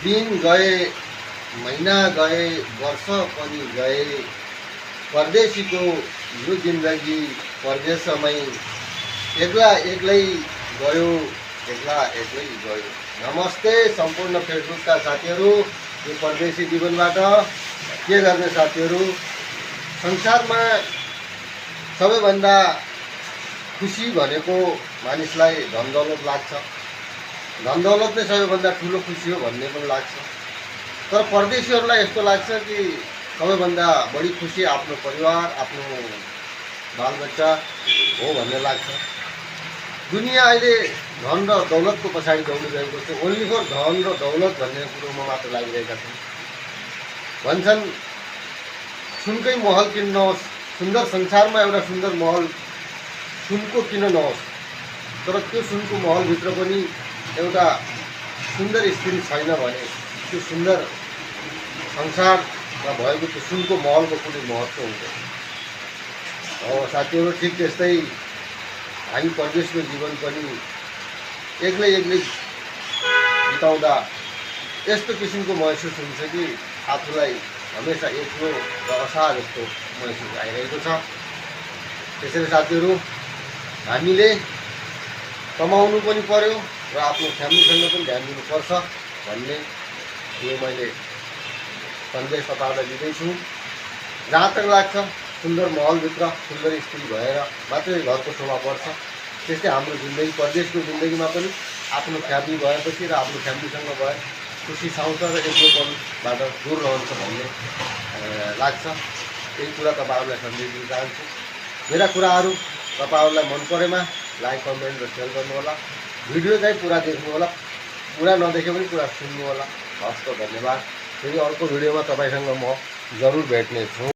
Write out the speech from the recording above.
दिन गए, महीना गए, वर्ष पनि गए, परदेशीको यो जिन्दगी परदेशमै एक्ला एक्लै गयो, एक्ला एक्लै गयो। नमस्ते सम्पूर्ण फेसबुकका साथीहरू, यो परदेशी जीवनबाट के गर्ने साथीहरू। संसारमा सबैभन्दा खुसी भनेको मानिसलाई धन दौलत लाग्छ, धन दौलत नै सबैभन्दा ठुलो खुसी हो भन्ने पनि लाग्छ। तर परदेशीहरूलाई यस्तो लाग्छ कि सबैभन्दा बढी खुसी आफ्नो परिवार, आफ्नो बालबच्चा हो भन्ने लाग्छ। दुनियाँ अहिले धन र दौलतको पछाडि दौडिरहेको छ। ओन्ली फर धन र दौलत भन्ने कुरोमा मात्र लागिरहेका छन्। भन्छन् सुनकै महल किन नहोस्, सुन्दर संसारमा एउटा सुन्दर महल सुनको किन नहोस्, तर त्यो सुनको महलभित्र पनि एउटा सुन्दर स्त्री छैन भने त्यो सुन्दर संसारमा भएको त्यो सुनको महलको कुनै महत्त्व हुँदैन। साथीहरू, ठिक त्यस्तै हामी परदेशको जीवन पनि एक्लै एक्लै बिताउँदा यस्तो किसिमको महसुस हुन्छ कि आफूलाई हमेसा एक्लो र असहाय जस्तो महसुस आइरहेको छ। त्यसैले साथीहरू, हामीले कमाउनु पनि पर्यो र आफ्नो फ्यामिलीसँग पनि ध्यान दिनुपर्छ भन्ने यो मैले सन्देश तपाईँलाई दिँदैछु। जहाँ तक लाग्छ सुन्दर महलभित्र सुन्दर स्त्री भएर मात्रै घरको शोभा बढ्छ। त्यस्तै हाम्रो जिन्दगी, परदेशको जिन्दगीमा पनि आफ्नो फ्यामिली भएपछि र आफ्नो फ्यामिलीसँग भए खुसी छाउँछ र एक्लोपनबाट दूर रहन्छ भन्ने लाग्छ। यही कुरा तपाईँहरूलाई सन्देश दिन चाहन्छु। मेरा कुराहरू तपाईँहरूलाई मन परेमा लाइक, कमेन्ट र सेयर गर्नुहोला। भिडियो चाहिँ पुरा देख्नुहोला, पुरा नदेखे पनि पुरा सुन्नुहोला। हस् त, धन्यवाद। फेरि अर्को भिडियोमा तपाईँसँग म जरुर भेट्नेछु।